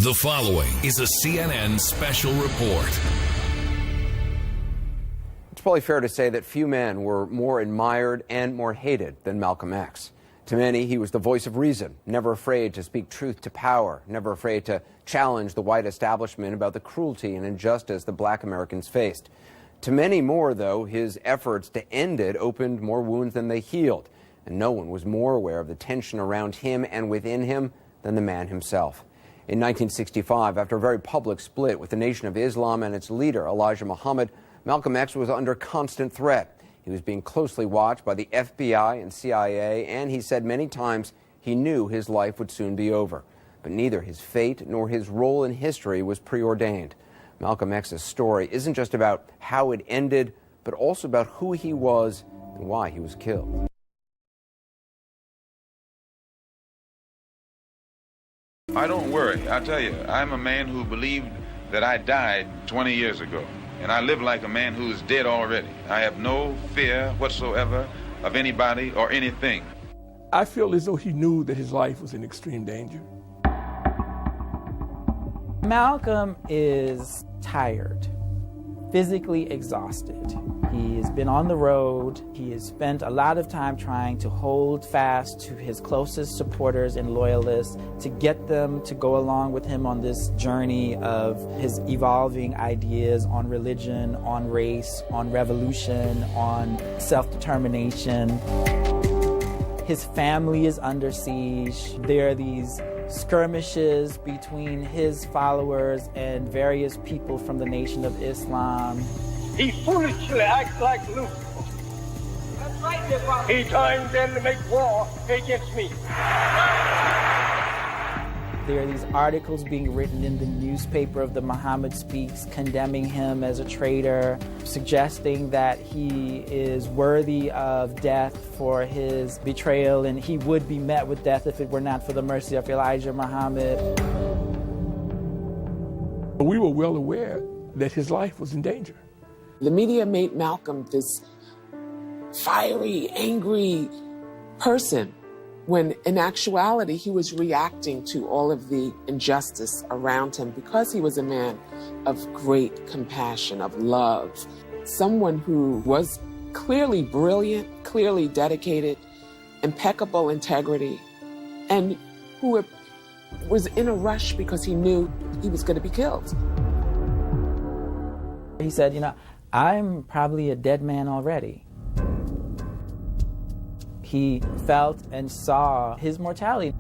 The following is a CNN special report. It's probably fair to say that few men were more admired and more hated than Malcolm X. To many, he was the voice of reason, never afraid to speak truth to power, never afraid to challenge the white establishment about the cruelty and injustice that black Americans faced. To many more, though, his efforts to end it opened more wounds than they healed, and no one was more aware of the tension around him and within him than the man himself. In 1965, after a very public split with the Nation of Islam and its leader, Elijah Muhammad, Malcolm X was under constant threat. He was being closely watched by the FBI and CIA, and he said many times he knew his life would soon be over. But neither his fate nor his role in history was preordained. Malcolm X's story isn't just about how it ended, but also about who he was and why he was killed. I don't worry. I tell you, I'm a man who believed that I died 20 years ago, and I live like a man who is dead already. I have no fear whatsoever of anybody or anything. I feel as though he knew that his life was in extreme danger. Malcolm is tired, physically exhausted. He has been on the road. He has spent a lot of time trying to hold fast to his closest supporters and loyalists to get them to go along with him on this journey of his evolving ideas on religion, on race, on revolution, on self-determination. His family is under siege. There are these skirmishes between his followers and various people from the Nation of Islam. He foolishly acts like Lucifer. He joined them to make war against me. There are these articles being written in the newspaper of the Muhammad Speaks condemning him as a traitor, suggesting that he is worthy of death for his betrayal and he would be met with death if it were not for the mercy of Elijah Muhammad. We were well aware that his life was in danger. The media made Malcolm this fiery, angry person, when in actuality he was reacting to all of the injustice around him because he was a man of great compassion, of love, someone who was clearly brilliant, clearly dedicated, impeccable integrity, and who was in a rush because he knew he was going to be killed. He said, I'm probably a dead man already. He felt and saw his mortality.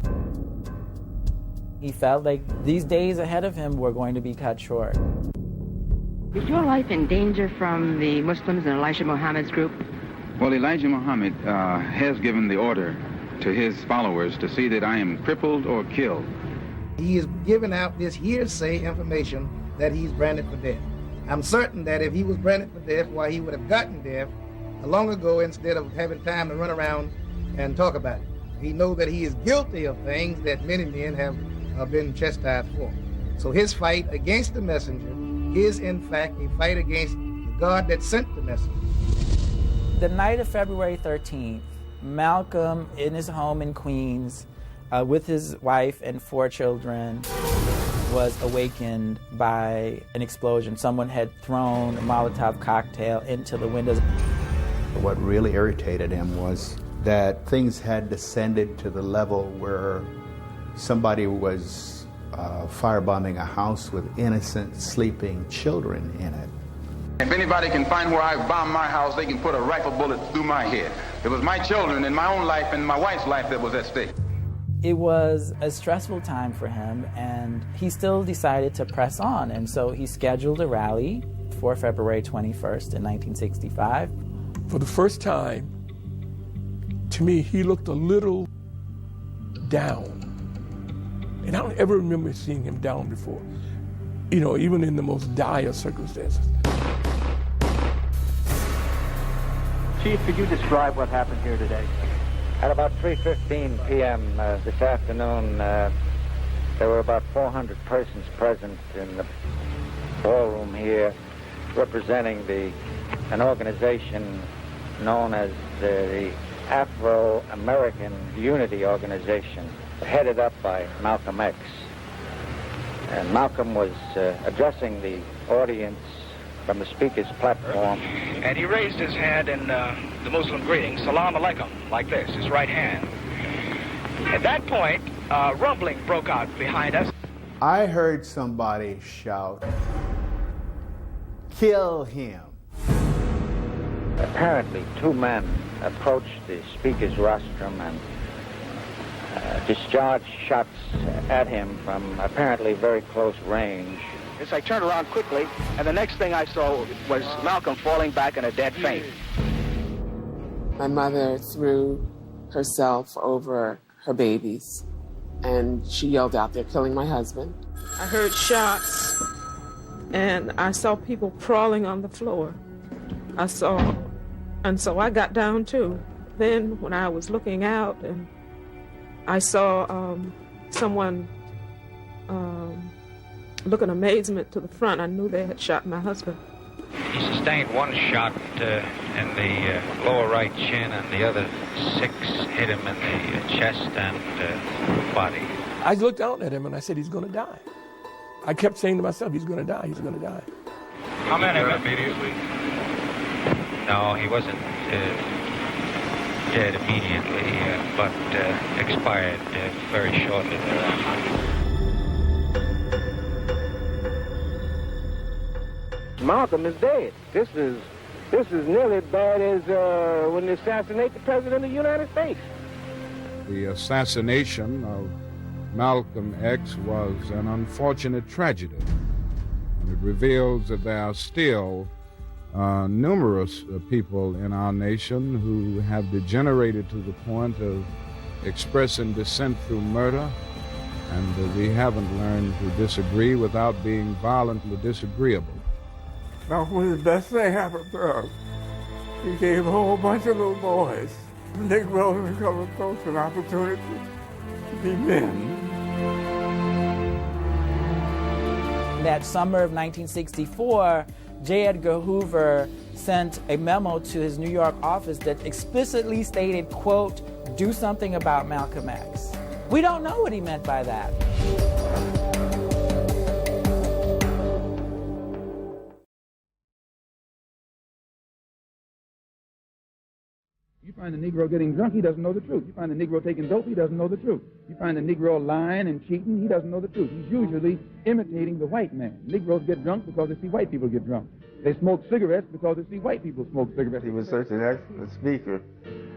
He felt like these days ahead of him were going to be cut short. Is your life in danger from the Muslims and Elijah Muhammad's group? Well, Elijah Muhammad has given the order to his followers to see that I am crippled or killed. He is giving out this hearsay information that he's branded for death. I'm certain that if he was branded for death, why he would have gotten death long ago instead of having time to run around and talk about it. He knows that he is guilty of things that many men have been chastised for. So his fight against the messenger is in fact a fight against the God that sent the messenger. The night of February 13th, Malcolm in his home in Queens with his wife and 4 children was awakened by an explosion. Someone had thrown a Molotov cocktail into the windows. What really irritated him was that things had descended to the level where somebody was firebombing a house with innocent sleeping children in it. If anybody can find where I bombed my house, they can put a rifle bullet through my head. It was my children and my own life and my wife's life that was at stake. It was a stressful time for him, and he still decided to press on. And so he scheduled a rally for February 21st in 1965. For the first time, to me, he looked a little down. And I don't ever remember seeing him down before, even in the most dire circumstances. Chief, could you describe what happened here today? At about 3:15 p.m. This afternoon, there were about 400 persons present in the ballroom here, representing an organization known as the Afro-American Unity Organization, headed up by Malcolm X. And Malcolm was addressing the audience from the speaker's platform. And he raised his hand in the Muslim greeting, Salam Alaikum, like this, his right hand. At that point, rumbling broke out behind us. I heard somebody shout, "Kill him." Apparently, two men approached the speaker's rostrum and discharged shots at him from apparently very close range. As I turned around quickly, and the next thing I saw was Malcolm falling back in a dead faint. My mother threw herself over her babies, and she yelled out, "They're killing my husband." I heard shots, and I saw people crawling on the floor. And so I got down too. Then when I was looking out, and I saw someone look in amazement to the front, I knew they had shot my husband. He sustained one shot in the lower right chin, and the other 6 hit him in the chest and body. I looked out at him and I said, he's going to die. I kept saying to myself, he's going to die, he's going to die. How many immediately? No, he wasn't dead immediately, but expired very shortly thereafter. Malcolm is dead. This is nearly as bad as when they assassinate the President of the United States. The assassination of Malcolm X was an unfortunate tragedy. And it reveals that there are still numerous people in our nation who have degenerated to the point of expressing dissent through murder, and we haven't learned to disagree without being violently disagreeable. Malcolm was the best thing happened to us. He gave a whole bunch of little boys, Negroes and colored folks, an opportunity to be men. That summer of 1964, J. Edgar Hoover sent a memo to his New York office that explicitly stated, quote, "Do something about Malcolm X." We don't know what he meant by that. You find a Negro getting drunk, he doesn't know the truth. You find a Negro taking dope, he doesn't know the truth. You find a Negro lying and cheating, he doesn't know the truth. He's usually imitating the white man. Negroes get drunk because they see white people get drunk. They smoke cigarettes because they see white people smoke cigarettes. He was such an excellent speaker,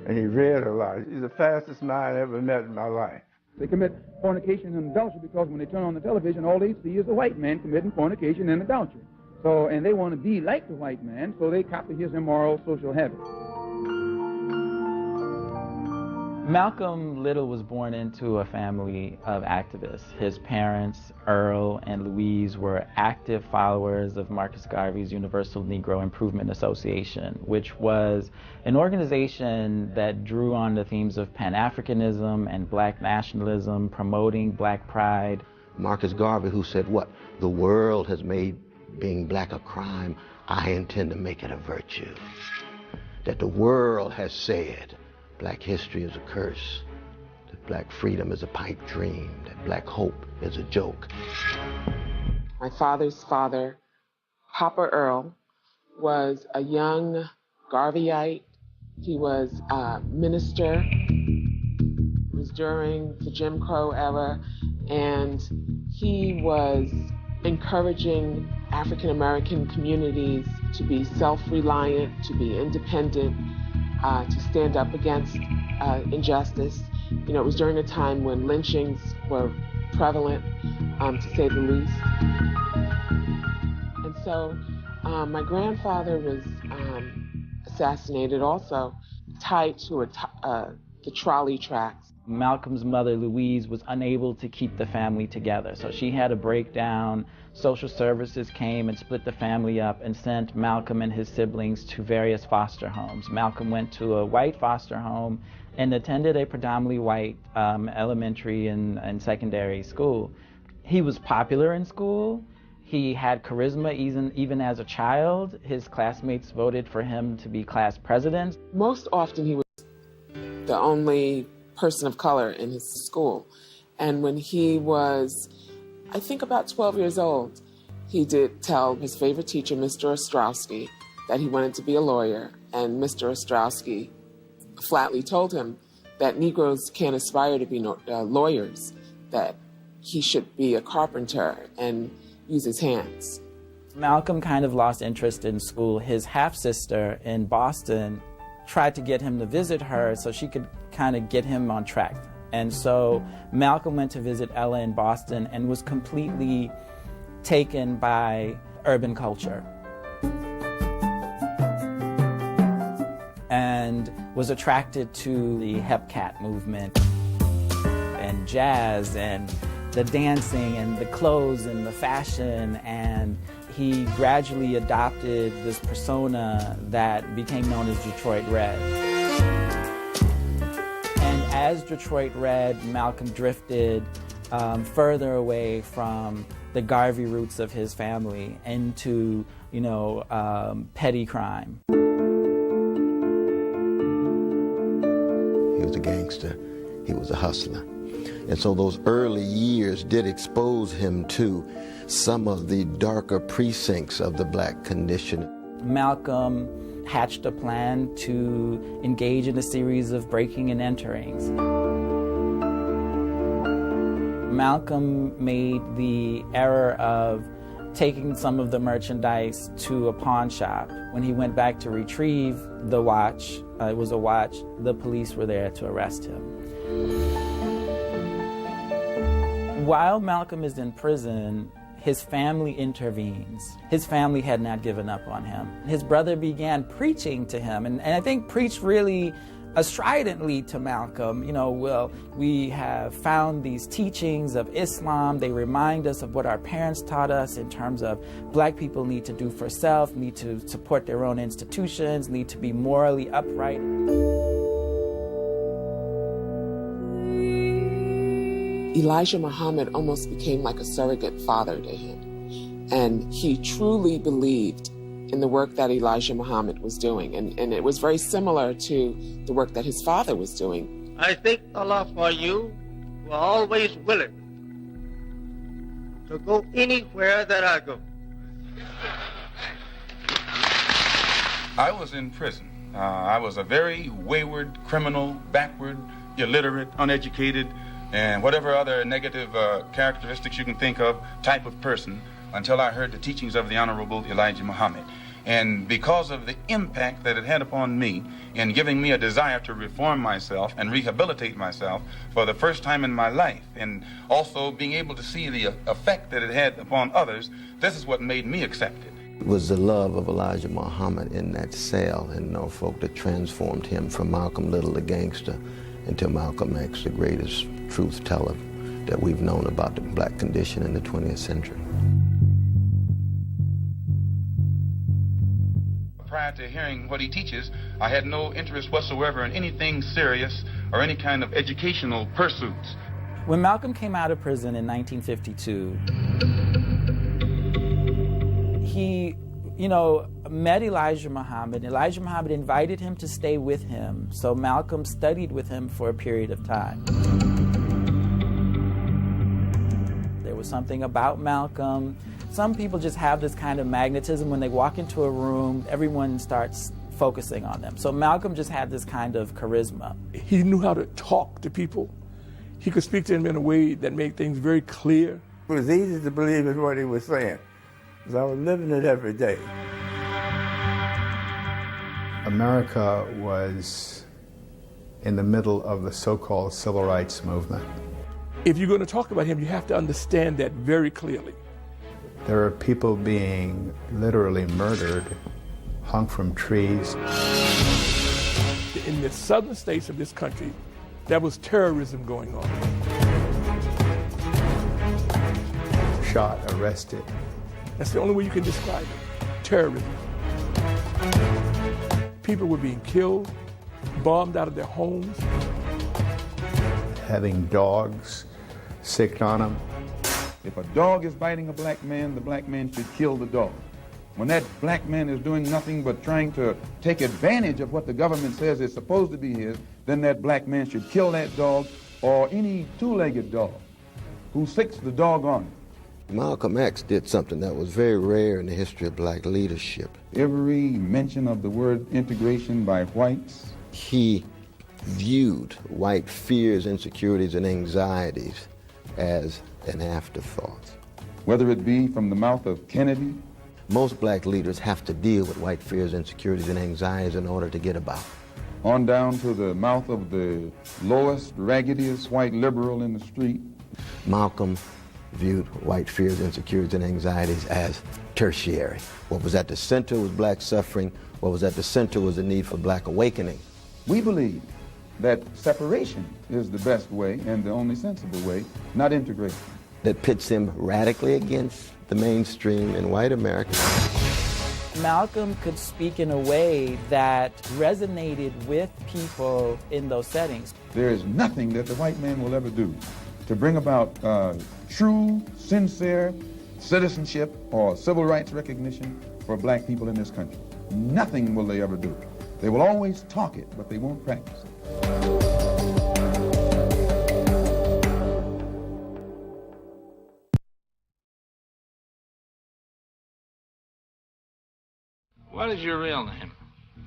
and he read a lot. He's the fastest man I ever met in my life. They commit fornication and adultery because when they turn on the television, all they see is the white man committing fornication and adultery. So, and they want to be like the white man, so they copy his immoral social habits. Malcolm Little was born into a family of activists. His parents, Earl and Louise, were active followers of Marcus Garvey's Universal Negro Improvement Association, which was an organization that drew on the themes of Pan-Africanism and black nationalism, promoting black pride. Marcus Garvey, who said what? The world has made being black a crime. I intend to make it a virtue. That the world has said black history is a curse, that black freedom is a pipe dream, that black hope is a joke. My father's father, Papa Earl, was a young Garveyite. He was a minister. It was during the Jim Crow era, and he was encouraging African-American communities to be self-reliant, to be independent, to stand up against injustice. You know, it was during a time when lynchings were prevalent, to say the least. And so my grandfather was assassinated also, tied to the trolley tracks. Malcolm's mother, Louise, was unable to keep the family together, so she had a breakdown. Social services came and split the family up and sent Malcolm and his siblings to various foster homes. Malcolm went to a white foster home and attended a predominantly white elementary and secondary school. He was popular in school. He had charisma even as a child. His classmates voted for him to be class president. Most often he was the only person of color in his school. And when he was I think about 12 years old, he did tell his favorite teacher, Mr. Ostrowski, that he wanted to be a lawyer. And Mr. Ostrowski flatly told him that Negroes can't aspire to be lawyers, that he should be a carpenter and use his hands. Malcolm kind of lost interest in school. His half-sister in Boston tried to get him to visit her so she could kind of get him on track. And so Malcolm went to visit Ella in Boston and was completely taken by urban culture and was attracted to the hepcat movement and jazz and the dancing and the clothes and the fashion, and he gradually adopted this persona that became known as Detroit Red. And as Detroit Red, Malcolm drifted further away from the Garvey roots of his family into, petty crime. He was a gangster. He was a hustler. And so those early years did expose him to some of the darker precincts of the black condition. Malcolm hatched a plan to engage in a series of breaking and enterings. Malcolm made the error of taking some of the merchandise to a pawn shop. When he went back to retrieve the watch, it was a watch, the police were there to arrest him. While Malcolm is in prison, his family intervenes. His family had not given up on him. His brother began preaching to him, and I think preached really stridently to Malcolm. We have found these teachings of Islam. They remind us of what our parents taught us in terms of black people need to do for self, need to support their own institutions, need to be morally upright. Elijah Muhammad almost became like a surrogate father to him. And he truly believed in the work that Elijah Muhammad was doing. And it was very similar to the work that his father was doing. I thank Allah for you who are always willing to go anywhere that I go. I was in prison. I was a very wayward, criminal, backward, illiterate, uneducated, and whatever other negative characteristics you can think of type of person until I heard the teachings of the Honorable Elijah Muhammad. And because of the impact that it had upon me in giving me a desire to reform myself and rehabilitate myself for the first time in my life, and also being able to see the effect that it had upon others, this is what made me accept it. It was the love of Elijah Muhammad in that cell in Norfolk that transformed him from Malcolm Little, the gangster, into Malcolm X, the greatest truth teller that we've known about the black condition in the 20th century. Prior to hearing what he teaches, I had no interest whatsoever in anything serious or any kind of educational pursuits. When Malcolm came out of prison in 1952, he met Elijah Muhammad. Elijah Muhammad invited him to stay with him, so Malcolm studied with him for a period of time. There was something about Malcolm. Some people just have this kind of magnetism. When they walk into a room, everyone starts focusing on them. So Malcolm just had this kind of charisma. He knew how to talk to people. He could speak to them in a way that made things very clear. It was easy to believe in what he was saying, because I was living it every day. America was in the middle of the so-called civil rights movement. If you're going to talk about him, you have to understand that very clearly. There are people being literally murdered, hung from trees. In the southern states of this country, there was terrorism going on. Shot, arrested. That's the only way you can describe it. Terrorism. People were being killed, bombed out of their homes. Having dogs sicked on them. If a dog is biting a black man, the black man should kill the dog. When that black man is doing nothing but trying to take advantage of what the government says is supposed to be his, then that black man should kill that dog or any two-legged dog who sicks the dog on him. Malcolm X did something that was very rare in the history of black leadership. Every mention of the word integration by whites, he viewed white fears, insecurities, and anxieties as an afterthought. Whether it be from the mouth of Kennedy. Most black leaders have to deal with white fears, insecurities, and anxieties in order to get about. On down to the mouth of the lowest, raggediest white liberal in the street. Malcolm viewed white fears, insecurities, and anxieties as tertiary. What was at the center was black suffering. What was at the center was the need for black awakening. We believe that separation is the best way and the only sensible way, not integration. That pits him radically against the mainstream in white America. Malcolm could speak in a way that resonated with people in those settings. There is nothing that the white man will ever do to bring about true, sincere citizenship or civil rights recognition for black people in this country. Nothing will they ever do. They will always talk it, but they won't practice it. What is your real name?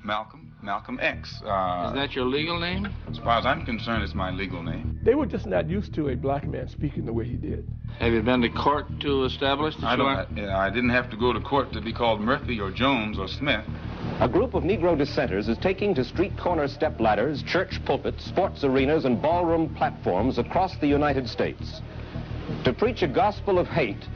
Malcolm X. Is that your legal name? As far as I'm concerned, it's my legal name. They were just not used to a black man speaking the way he did. Have you been to court to establish that I didn't have to go to court to be called Murphy or Jones or Smith. A group of Negro dissenters is taking to street corner step ladders, church pulpits, sports arenas, and ballroom platforms across the United States to preach a gospel of hate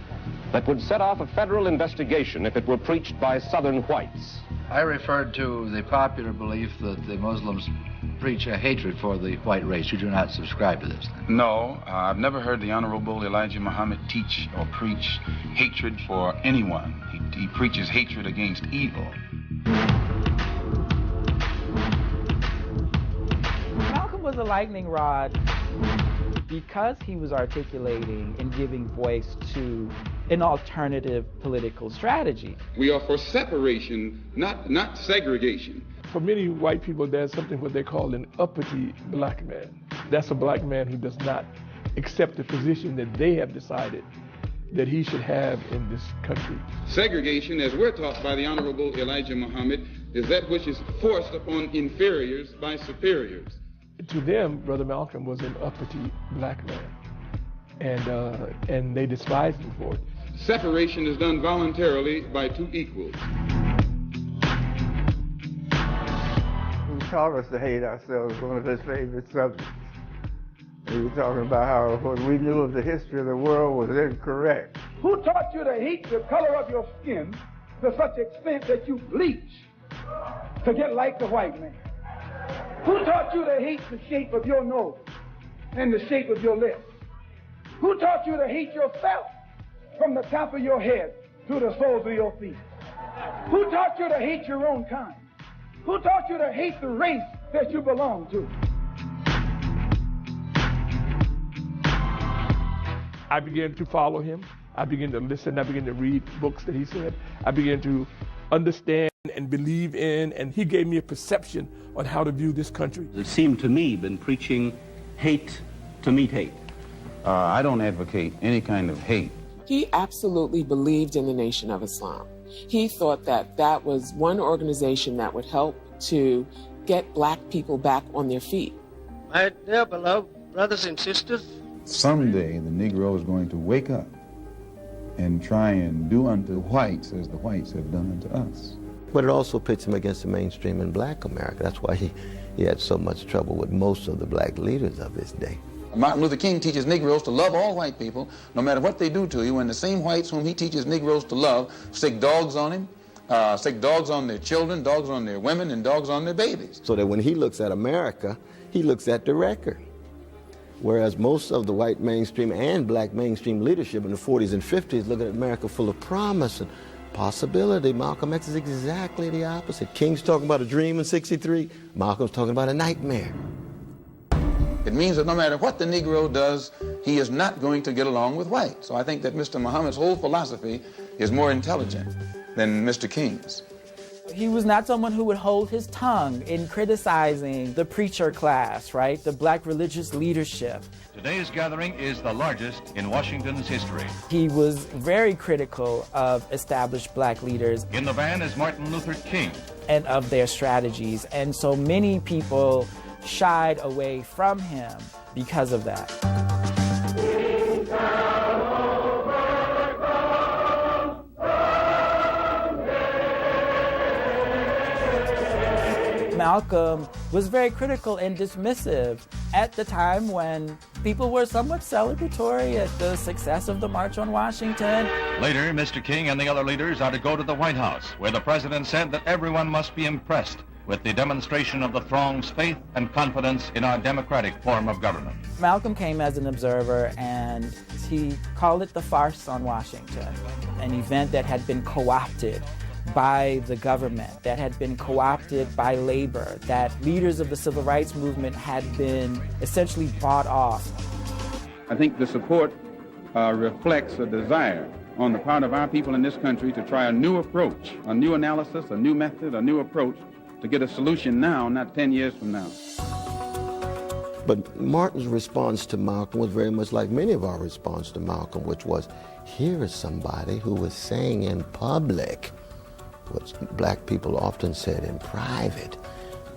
that would set off a federal investigation if it were preached by Southern whites. I referred to the popular belief that the Muslims preach a hatred for the white race. You do not subscribe to this, then? No, I've never heard the Honorable Elijah Muhammad teach or preach hatred for anyone. He preaches hatred against evil. Malcolm was a lightning rod because he was articulating and giving voice to an alternative political strategy. We are for separation, not segregation. For many white people, there's something what they call an uppity black man. That's a black man who does not accept the position that they have decided that he should have in this country. Segregation, as we're taught by the Honorable Elijah Muhammad, is that which is forced upon inferiors by superiors. To them, Brother Malcolm was an uppity black man, and they despised him for it. Separation is done voluntarily by two equals. He taught us to hate ourselves, one of his favorite subjects. He was talking about how what we knew of the history of the world was incorrect. Who taught you to hate the color of your skin to such extent that you bleach to get like the white man? Who taught you to hate the shape of your nose and the shape of your lips? Who taught you to hate yourself from the top of your head to the soles of your feet? Who taught you to hate your own kind? Who taught you to hate the race that you belong to? I began to follow him. I began to listen. I began to read books that he said. I began to understand and believe in, and he gave me a perception on how to view this country. It seemed to me been preaching hate to meet hate. I don't advocate any kind of hate. He absolutely believed in the Nation of Islam. He thought that that was one organization that would help to get black people back on their feet. My dear beloved brothers and sisters, Someday the Negro is going to wake up and try and do unto whites as the whites have done unto us. But it also pits him against the mainstream in black America. That's why he had so much trouble with most of the black leaders of his day. Martin Luther King teaches Negroes to love all white people, no matter what they do to you, and the same whites whom he teaches Negroes to love stick dogs on him, stick dogs on their children, dogs on their women, and dogs on their babies. So that when he looks at America, he looks at the record. Whereas most of the white mainstream and black mainstream leadership in the 40s and 50s look at America full of promise and possibility. Malcolm X is exactly the opposite. King's talking about a dream in '63. Malcolm's talking about a nightmare. It means that no matter what the Negro does, he is not going to get along with whites. So I think that Mr. Muhammad's whole philosophy is more intelligent than Mr. King's. He was not someone who would hold his tongue in criticizing the preacher class, right? The black religious leadership. Today's gathering is the largest in Washington's history. He was very critical of established black leaders. In the van is Martin Luther King. And of their strategies. And so many people shied away from him because of that. Malcolm was very critical and dismissive at the time when people were somewhat celebratory at the success of the March on Washington. Later, Mr. King and the other leaders are to go to the White House, where the president said that everyone must be impressed with the demonstration of the throng's faith and confidence in our democratic form of government. Malcolm came as an observer, and he called it the farce on Washington, an event that had been co-opted by the government, that had been co-opted by labor, that leaders of the civil rights movement had been essentially bought off. I think the support reflects a desire on the part of our people in this country to try a new approach, a new analysis, a new method, a new approach to get a solution now, not 10 years from now. But Martin's response to Malcolm was very much like many of our response to Malcolm, which was, here is somebody who was saying in public what black people often said in private,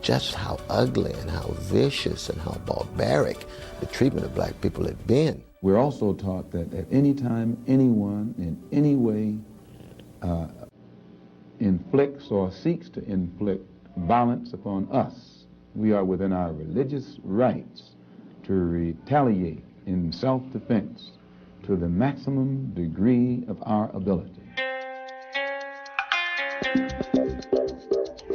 just how ugly and how vicious and how barbaric the treatment of black people had been. We're also taught that at any time, anyone in any way inflicts or seeks to inflict violence upon us, we are within our religious rights to retaliate in self-defense to the maximum degree of our ability.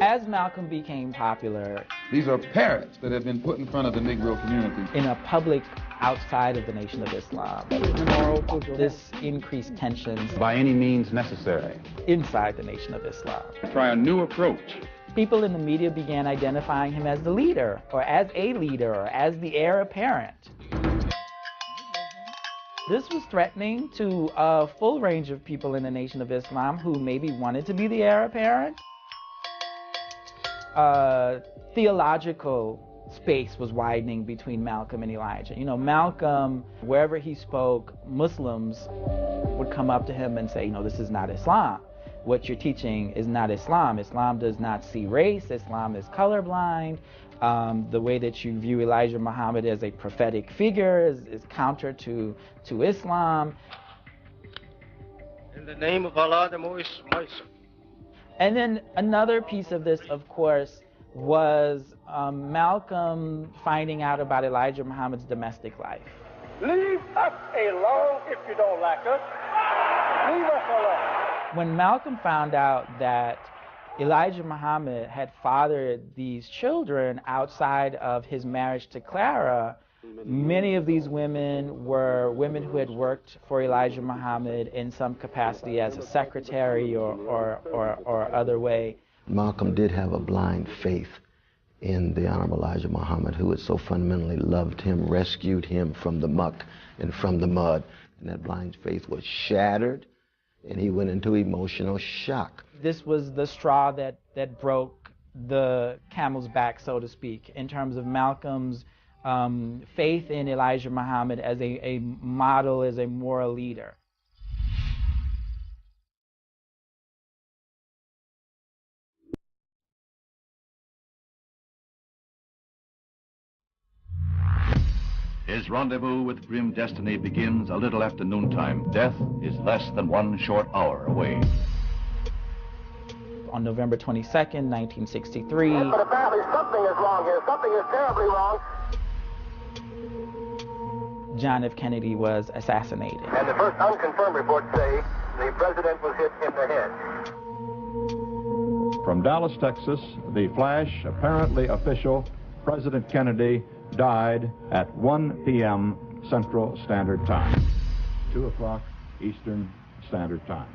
As Malcolm became popular, these are parrots that have been put in front of the Negro community. In a public outside of the Nation of Islam, this increased tensions by any means necessary inside the Nation of Islam. Try a new approach. People in the media began identifying him as the leader, or as a leader, or as the heir apparent. This was threatening to a full range of people in the Nation of Islam who maybe wanted to be the heir apparent. Theological space was widening between Malcolm and Elijah. You know, Malcolm, wherever he spoke, Muslims would come up to him and say, you know, this is not Islam. What you're teaching is not Islam. Islam does not see race. Islam is colorblind. The way that you view Elijah Muhammad as a prophetic figure is counter to Islam. In the name of Allah, the Most Merciful. And then another piece of this, of course, was Malcolm finding out about Elijah Muhammad's domestic life. Leave us alone if you don't like us. Leave us alone. When Malcolm found out that Elijah Muhammad had fathered these children outside of his marriage to Clara, many of these women were women who had worked for Elijah Muhammad in some capacity as a secretary or other way. Malcolm did have a blind faith in the Honorable Elijah Muhammad, who had so fundamentally loved him, rescued him from the muck and from the mud. And that blind faith was shattered, and he went into emotional shock. This was the straw that broke the camel's back, so to speak, in terms of Malcolm's faith in Elijah Muhammad as a model, as a moral leader. His rendezvous with grim destiny begins a little after noontime. Death is less than 1 short hour away. On November 22nd, 1963. For the family, something is wrong here. Something is terribly wrong. John F. Kennedy was assassinated. And the first unconfirmed reports say the president was hit in the head. From Dallas, Texas, the flash, apparently official, President Kennedy died at 1 p.m. Central Standard Time, 2 o'clock Eastern Standard Time.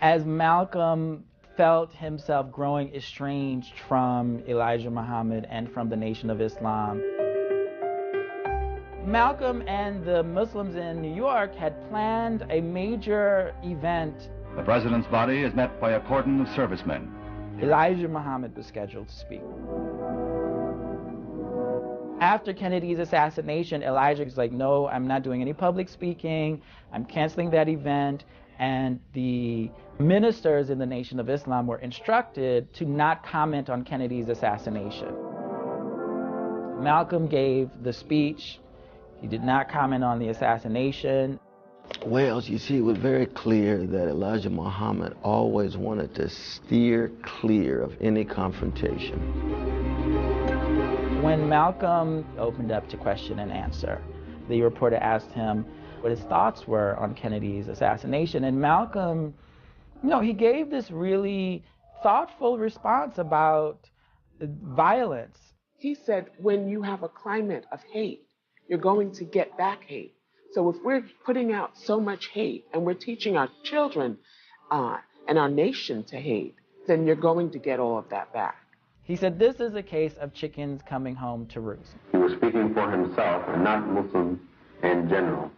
As Malcolm felt himself growing estranged from Elijah Muhammad and from the Nation of Islam, Malcolm and the Muslims in New York had planned a major event The president's body is met by a cordon of servicemen. Elijah Muhammad was scheduled to speak. After Kennedy's assassination, Elijah was like, no, I'm not doing any public speaking. I'm canceling that event. And the ministers in the Nation of Islam were instructed to not comment on Kennedy's assassination. Malcolm gave the speech. He did not comment on the assassination. Well, you see, it was very clear that Elijah Muhammad always wanted to steer clear of any confrontation. When Malcolm opened up to question and answer, the reporter asked him what his thoughts were on Kennedy's assassination. And Malcolm, he gave this really thoughtful response about violence. He said, when you have a climate of hate, you're going to get back hate. So if we're putting out so much hate and we're teaching our children and our nation to hate, then you're going to get all of that back. He said, this is a case of chickens coming home to roost. He was speaking for himself and not Muslims in general.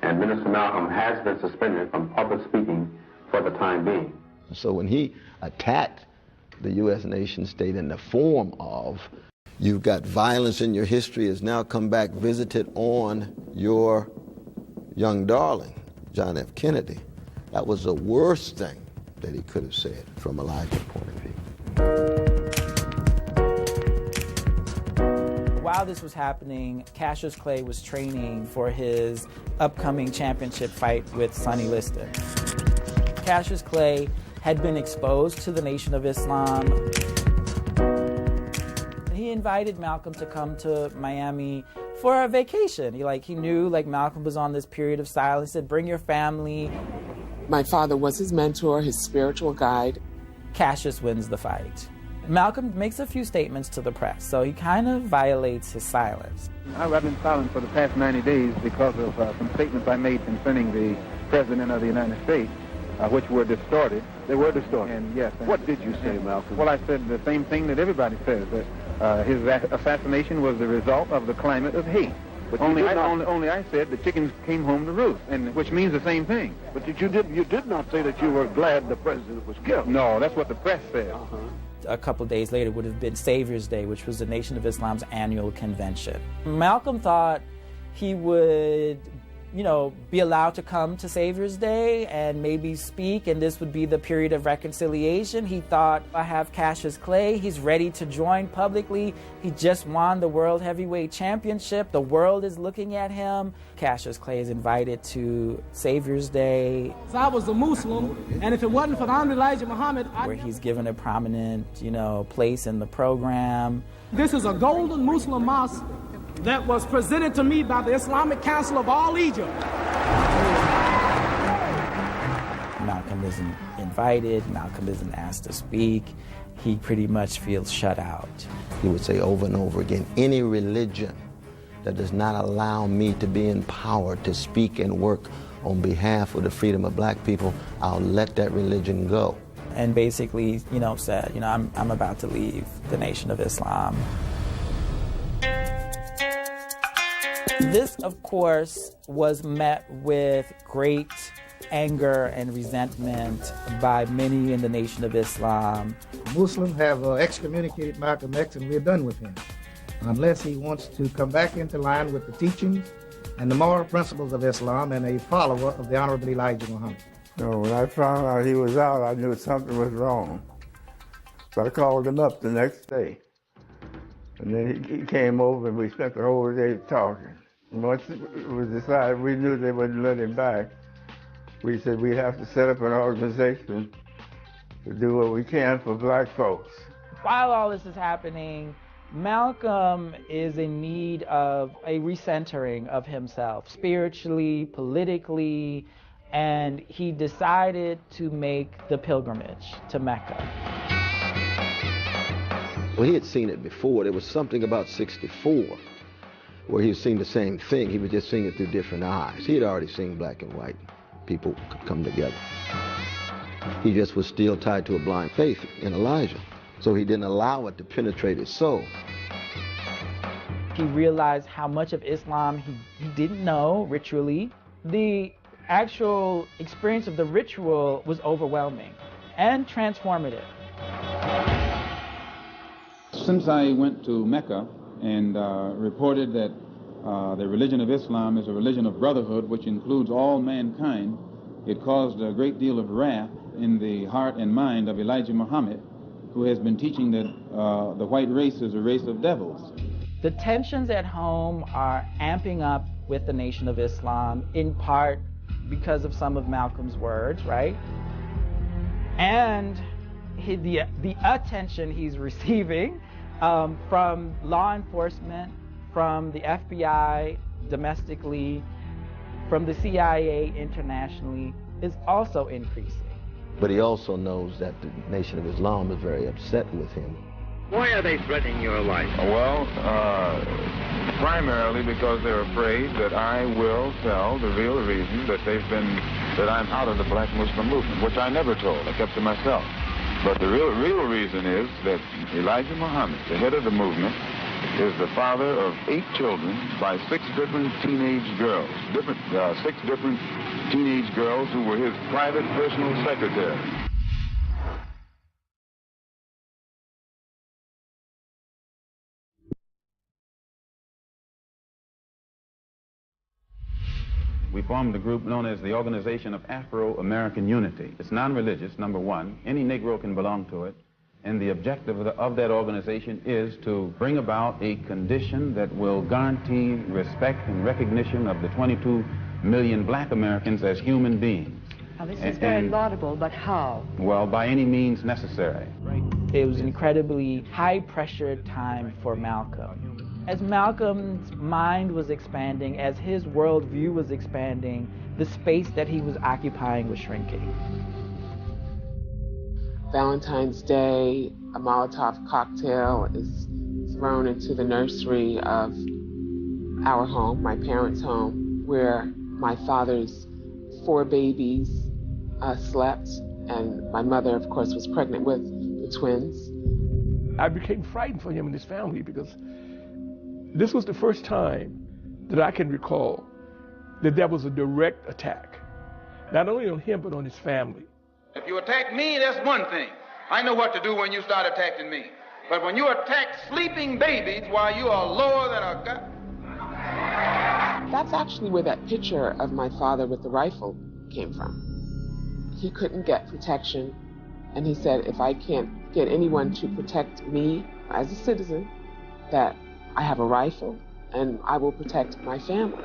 And Minister Malcolm has been suspended from public speaking for the time being. So when he attacked the U.S. nation state in the form of, you've got violence in your history has now come back visited on your young darling, John F. Kennedy, that was the worst thing that he could have said from Elijah's point of view. While this was happening, Cassius Clay was training for his upcoming championship fight with Sonny Liston. Cassius Clay had been exposed to the Nation of Islam. He invited Malcolm to come to Miami for a vacation. He knew Malcolm was on this period of silence. He said, bring your family. My father was his mentor, his spiritual guide. Cassius wins the fight. Malcolm makes a few statements to the press, so he kind of violates his silence. I've been silent for the past 90 days because of some statements I made concerning the President of the United States, which were distorted. They were distorted. And yes. What did you say, Malcolm? Well, I said the same thing that everybody says, that his assassination was the result of the climate of hate. But only I said the chickens came home to roost, and which means the same thing. But you did not say that you were glad the president was killed. No, that's what the press said. A couple days later would have been Savior's Day, which was the Nation of Islam's annual convention. Malcolm thought he would, be allowed to come to Savior's Day and maybe speak, and this would be the period of reconciliation. He thought, I have Cassius Clay, he's ready to join publicly. He just won the World Heavyweight Championship. The world is looking at him. Cassius Clay is invited to Savior's Day. I was a Muslim, and if it wasn't for the Honorable Elijah Muhammad, where he's given a prominent, place in the program. This is a golden Muslim mosque that was presented to me by the Islamic Council of all Egypt. Malcolm isn't invited. Malcolm isn't asked to speak. He pretty much feels shut out. He would say over and over again, any religion that does not allow me to be empowered to speak and work on behalf of the freedom of black people, I'll let that religion go. And basically, said, I'm about to leave the Nation of Islam. This, of course, was met with great anger and resentment by many in the Nation of Islam. Muslims have excommunicated Malcolm X, and we're done with him, unless he wants to come back into line with the teachings and the moral principles of Islam and a follower of the Honorable Elijah Muhammad. No, when I found out he was out, I knew something was wrong. So I called him up the next day. And then he came over and we spent the whole day talking. And once it was decided, we knew they wouldn't let him back. We said we'd have to set up an organization to do what we can for black folks. While all this is happening, Malcolm is in need of a recentering of himself, spiritually, politically, and he decided to make the pilgrimage to Mecca. Well, he had seen it before. There was something about 64 where he was seeing the same thing. He was just seeing it through different eyes. He had already seen black and white people could come together. He just was still tied to a blind faith in Elijah, so he didn't allow it to penetrate his soul. He realized how much of Islam he didn't know ritually. The actual experience of the ritual was overwhelming and transformative. Since I went to Mecca and reported that the religion of Islam is a religion of brotherhood which includes all mankind, it caused a great deal of wrath in the heart and mind of Elijah Muhammad, who has been teaching that the white race is a race of devils. The tensions at home are amping up with the Nation of Islam, in part because of some of Malcolm's words, right? And the attention he's receiving from law enforcement, from the FBI domestically, from the CIA internationally, is also increasing. But he also knows that the Nation of Islam is very upset with him. Why are they threatening your life? Well, primarily because they're afraid that I will tell the real reason that I'm out of the black Muslim movement, which I never told. I kept to myself. But the real reason is that Elijah Muhammad, the head of the movement, is the father of 8 children by 6 different teenage girls, 6 different teenage girls who were his private personal secretary. We formed a group known as the Organization of Afro-American Unity. It's non-religious, number one. Any Negro can belong to it. And the objective of that organization is to bring about a condition that will guarantee respect and recognition of the 22 million black Americans as human beings. Now, this is very laudable, but how? Well, by any means necessary. It was an incredibly high-pressure time for Malcolm. As Malcolm's mind was expanding, as his worldview was expanding, the space that he was occupying was shrinking. Valentine's Day, a Molotov cocktail is thrown into the nursery of our home, my parents' home, where my father's 4 babies slept, and my mother, of course, was pregnant with the twins. I became frightened for him and his family because this was the first time that I can recall that there was a direct attack, not only on him, but on his family. If you attack me, that's one thing. I know what to do when you start attacking me. But when you attack sleeping babies while you are lower than a guy... That's actually where that picture of my father with the rifle came from. He couldn't get protection, and he said, if I can't get anyone to protect me as a citizen, that I have a rifle, and I will protect my family.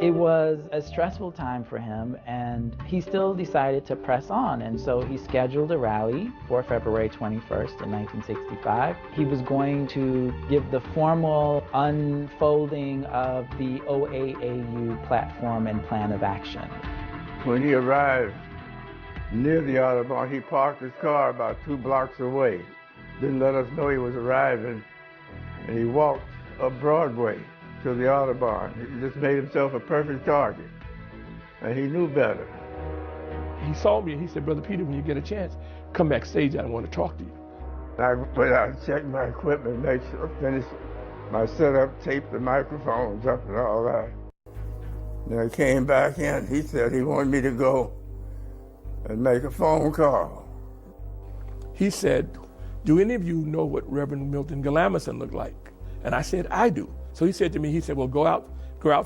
It was a stressful time for him, and he still decided to press on, and so he scheduled a rally for February 21st in 1965. He was going to give the formal unfolding of the OAAU platform and plan of action. When he arrived near the Audubon, he parked his car about 2 blocks away. Didn't let us know he was arriving, and he walked up Broadway to the Audubon. He just made himself a perfect target, and he knew better. He saw me and he said, Brother Peter, when you get a chance, come backstage, I want to talk to you. I went out and checked my equipment, make sure I finished my setup, taped the microphones up and all that. Then I came back in. He said he wanted me to go and make a phone call. He said, do any of you know what Reverend Milton Galamison looked like? And I said, I do. So he said to me, he said, well, go out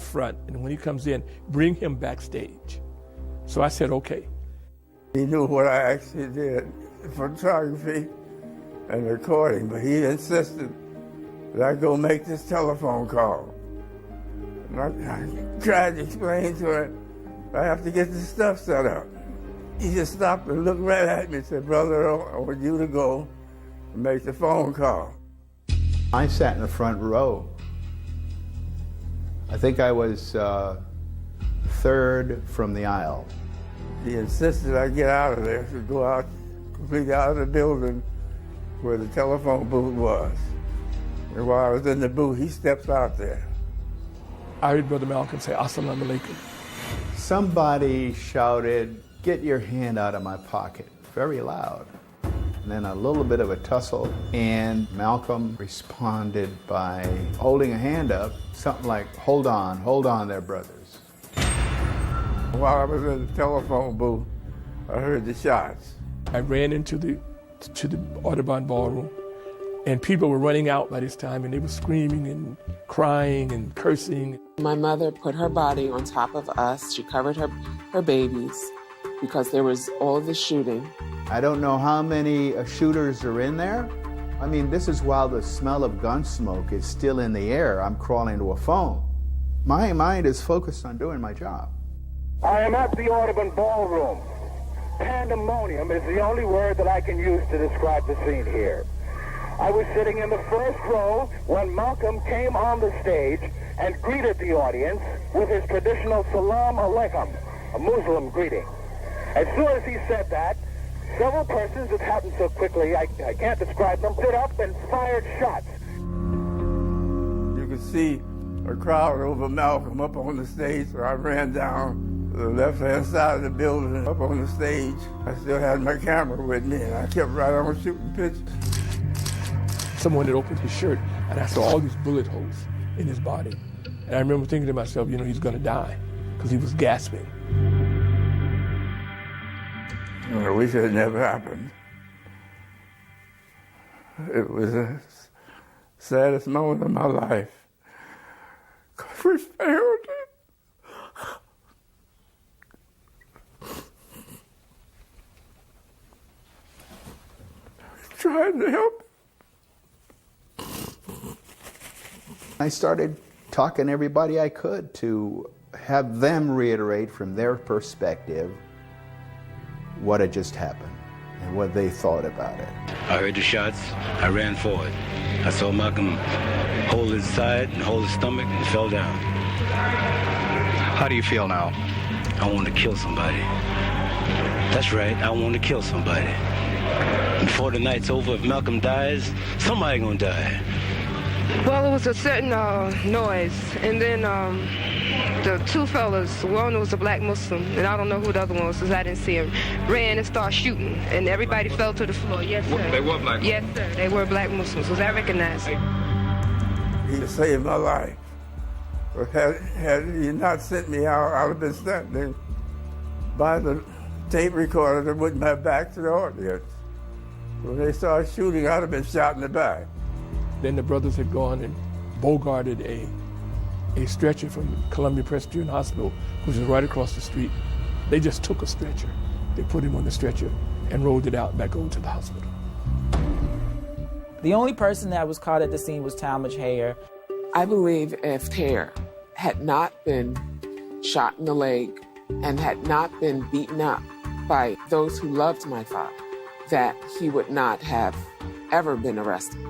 front, and when he comes in, bring him backstage. So I said, okay. He knew what I actually did, photography and recording, but he insisted that I go make this telephone call. And I tried to explain to him, I have to get this stuff set up. He just stopped and looked right at me and said, brother, I want you to go and make the phone call. I sat in the front row. I think I was 3rd from the aisle. He insisted I get out of there, to go out, completely out of the building where the telephone booth was. And while I was in the booth, he steps out there. I heard Brother Malcolm say, Assalamu alaikum. Somebody shouted, get your hand out of my pocket, very loud. And then a little bit of a tussle, and Malcolm responded by holding a hand up, something like, hold on there, brothers. While I was in the telephone booth, I heard the shots. I ran into the Audubon ballroom, and people were running out by this time, and they were screaming and crying and cursing. My mother put her body on top of us. She covered her babies because there was all the shooting. I don't know how many shooters are in there. I mean, this is while the smell of gun smoke is still in the air. I'm crawling to a phone. My mind is focused on doing my job. I am at the Audubon ballroom. Pandemonium is the only word that I can use to describe the scene here. I was sitting in the first row when Malcolm came on the stage and greeted the audience with his traditional salam alaikum, a Muslim greeting. As soon as he said that, several persons, it happened so quickly I can't describe them, stood up and fired shots. You could see a crowd over Malcolm up on the stage, so I ran down the left-hand side of the building up on the stage. I still had my camera with me, and I kept right on shooting pictures. Someone had opened his shirt, and I saw all these bullet holes in his body. And I remember thinking to myself, you know, he's going to die, because he was gasping. I wish it had never happened. It was the saddest moment of my life. Because we failed it. Trying to help. I started talking to everybody I could to have them reiterate from their perspective what had just happened and what they thought about it. I heard the shots. I ran forward. I saw Malcolm hold his side and hold his stomach and fell down. How do you feel now? I want to kill somebody. That's right, I want to kill somebody. Before the night's over, if Malcolm dies, somebody gonna die. Well, it was a certain noise, and then the two fellas, one was a black Muslim, and I don't know who the other one was, because I didn't see him, ran and started shooting, and everybody fell to the floor. Yes, sir. They were black Muslims? Yes, sir. They were black Muslims, because I recognized him. He saved my life. But had he not sent me out, I would have been standing by the tape recorder that wouldn't have back to the audience. When they started shooting, I'd have been shot in the back. Then the brothers had gone and bogarted a stretcher from Columbia Presbyterian Hospital, which was right across the street. They just took a stretcher. They put him on the stretcher and rolled it out back over to the hospital. The only person that was caught at the scene was Talmadge Hayer. I believe if Hayer had not been shot in the leg and had not been beaten up by those who loved my father, that he would not have ever been arrested,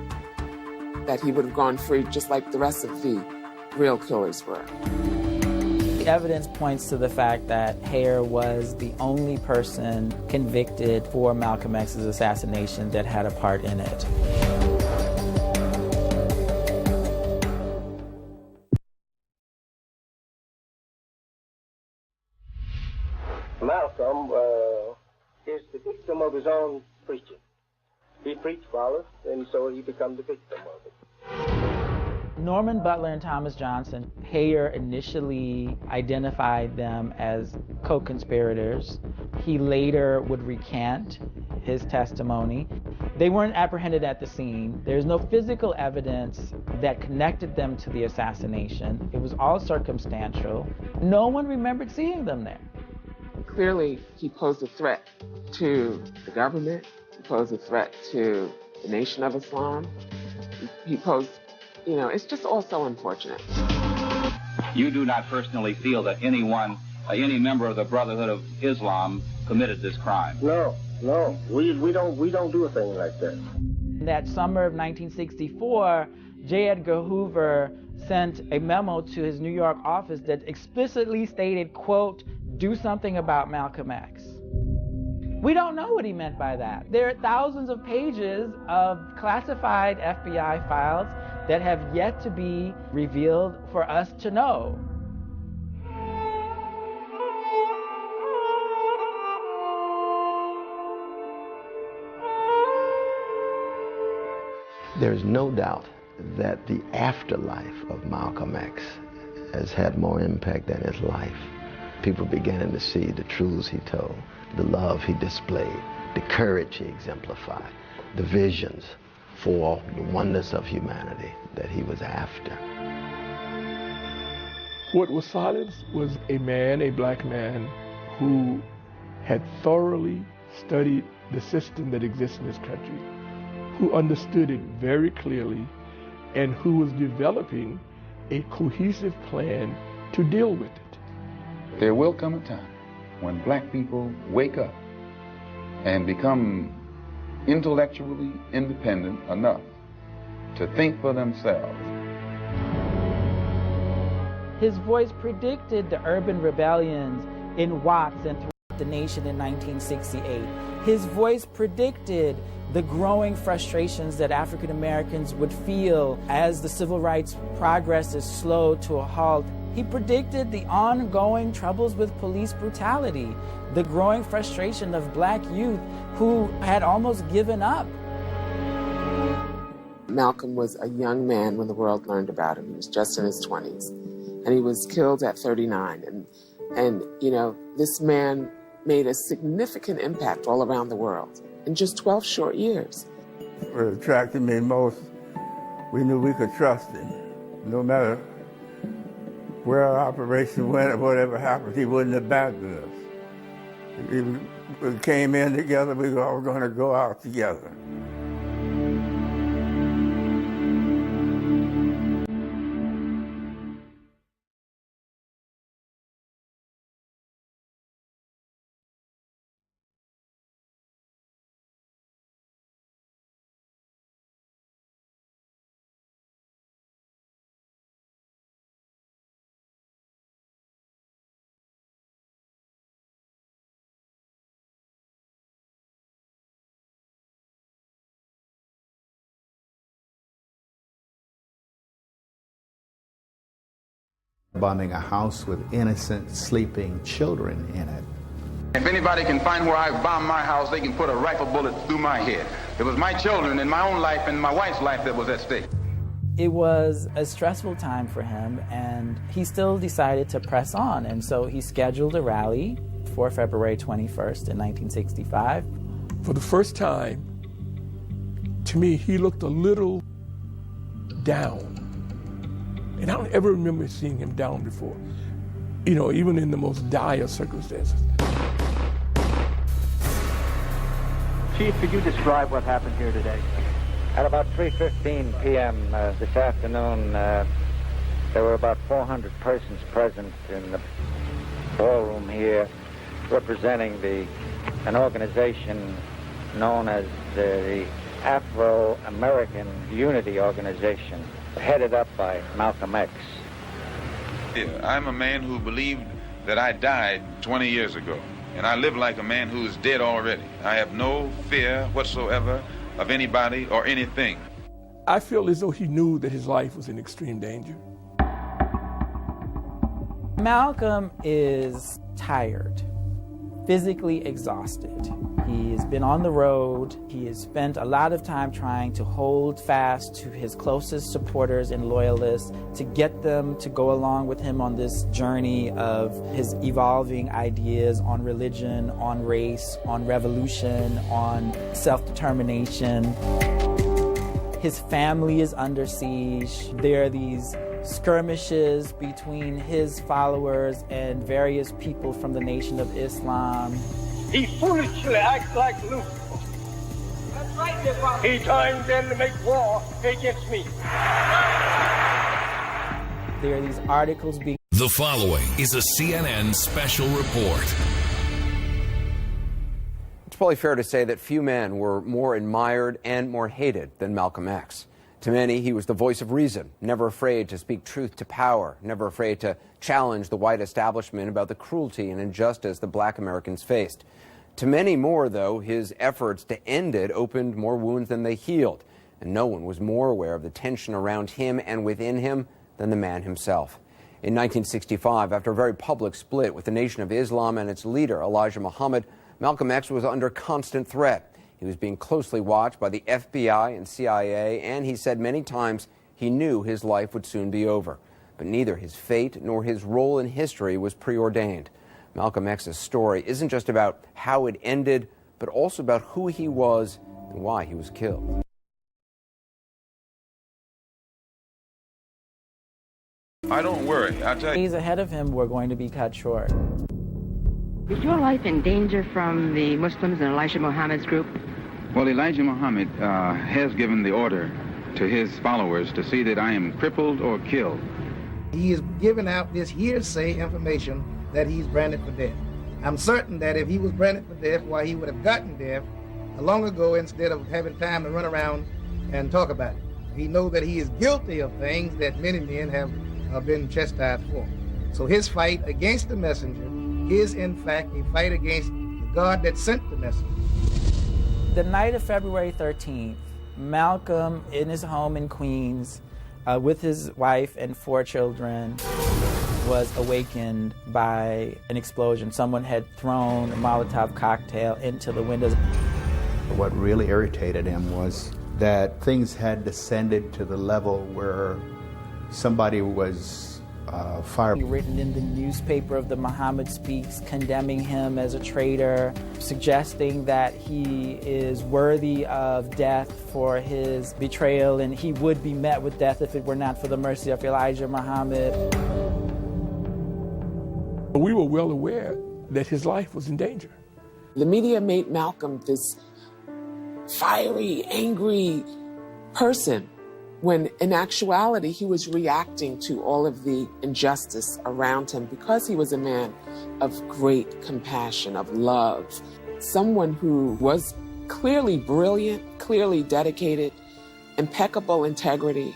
that he would have gone free just like the rest of the real killers were. The evidence points to the fact that Hayer was the only person convicted for Malcolm X's assassination that had a part in it. Malcolm is the victim of his own preaching. He preached for us, and so he becomes the victim of it. Norman Butler and Thomas Johnson, Hayer initially identified them as co-conspirators. He later would recant his testimony. They weren't apprehended at the scene. There's no physical evidence that connected them to the assassination. It was all circumstantial. No one remembered seeing them there. Clearly, he posed a threat to the government. He posed a threat to the Nation of Islam. He posed, it's just all so unfortunate. You do not personally feel that any member of the Brotherhood of Islam committed this crime? No, we don't do a thing like that. In that summer of 1964, J. Edgar Hoover sent a memo to his New York office that explicitly stated, quote, "Do something about Malcolm X." We don't know what he meant by that. There are thousands of pages of classified FBI files that have yet to be revealed for us to know. There's no doubt that the afterlife of Malcolm X has had more impact than his life. people began to see the truths he told, the love he displayed, the courage he exemplified, the visions for the oneness of humanity that he was after. What was silenced was a black man, who had thoroughly studied the system that exists in this country, who understood it very clearly, and who was developing a cohesive plan to deal with it. There will come a time when black people wake up and become intellectually independent enough to think for themselves. His voice predicted the urban rebellions in Watts and throughout the nation in 1968. His voice predicted the growing frustrations that African Americans would feel as the civil rights progress is slowed to a halt. He predicted the ongoing troubles with police brutality, the growing frustration of black youth who had almost given up. Malcolm was a young man when the world learned about him. He was just in his 20s. And he was killed at 39. And you know, this man made a significant impact all around the world in just 12 short years. What attracted me most, we knew we could trust him. No matter where our operation went or whatever happened, he wouldn't abandon us. We came in together, we were all going to go out together. Bombing a house with innocent sleeping children in it. If anybody can find where I bombed my house, they can put a rifle bullet through my head. It was my children and my own life and my wife's life that was at stake. It was a stressful time for him, and he still decided to press on. And so he scheduled a rally for February 21st in 1965. For the first time, to me, he looked a little down. And I don't ever remember seeing him down before, you know, even in the most dire circumstances. Chief, could you describe what happened here today? At about 3:15 p.m. This afternoon, there were about 400 persons present in the ballroom here, representing an organization known as the Afro-American Unity Organization, headed up by Malcolm X. I'm a man who believed that I died 20 years ago, and I live like a man who is dead already. I have no fear whatsoever of anybody or anything. I feel as though he knew that his life was in extreme danger. Malcolm is tired, physically exhausted. He has been on the road. He has spent a lot of time trying to hold fast to his closest supporters and loyalists, to get them to go along with him on this journey of his evolving ideas on religion, on race, on revolution, on self-determination. His family is under siege. There are these skirmishes between his followers and various people from the Nation of Islam. He foolishly acts like Lucifer. That's right, he joins in to make war against me. There are these articles being... The following is a CNN special report. It's probably fair to say that few men were more admired and more hated than Malcolm X. To many, he was the voice of reason, never afraid to speak truth to power, never afraid to challenge the white establishment about the cruelty and injustice that black Americans faced. To many more, though, his efforts to end it opened more wounds than they healed, and no one was more aware of the tension around him and within him than the man himself. In 1965, after a very public split with the Nation of Islam and its leader, Elijah Muhammad, Malcolm X was under constant threat. He was being closely watched by the FBI and CIA, and he said many times he knew his life would soon be over. But neither his fate nor his role in history was preordained. Malcolm X's story isn't just about how it ended, but also about who he was and why he was killed. I don't worry, I tell you. Days ahead of him were going to be cut short. Is your life in danger from the Muslims and Elijah Muhammad's group? Well, Elijah Muhammad has given the order to his followers to see that I am crippled or killed. He is giving out this hearsay information that he's branded for death. I'm certain that if he was branded for death, why he would have gotten death long ago instead of having time to run around and talk about it. He knows that he is guilty of things that many men have been chastised for. So his fight against the messenger is in fact a fight against the God that sent the messenger. The night of February 13th, Malcolm, in his home in Queens, with his wife and 4 children, was awakened by an explosion. Someone had thrown a Molotov cocktail into the windows. What really irritated him was that things had descended to the level where somebody was fired. Written in the newspaper of the Muhammad Speaks, condemning him as a traitor, suggesting that he is worthy of death for his betrayal, and he would be met with death if it were not for the mercy of Elijah Muhammad. We were well aware that his life was in danger. The media made Malcolm this fiery, angry person, when in actuality he was reacting to all of the injustice around him because he was a man of great compassion, of love, someone who was clearly brilliant, clearly dedicated, impeccable integrity,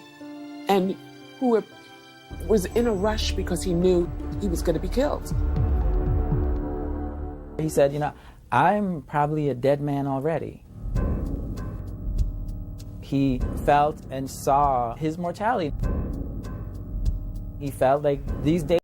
and who was in a rush because he knew he was going to be killed. He said, you know, I'm probably a dead man already. He felt and saw his mortality. He felt like these days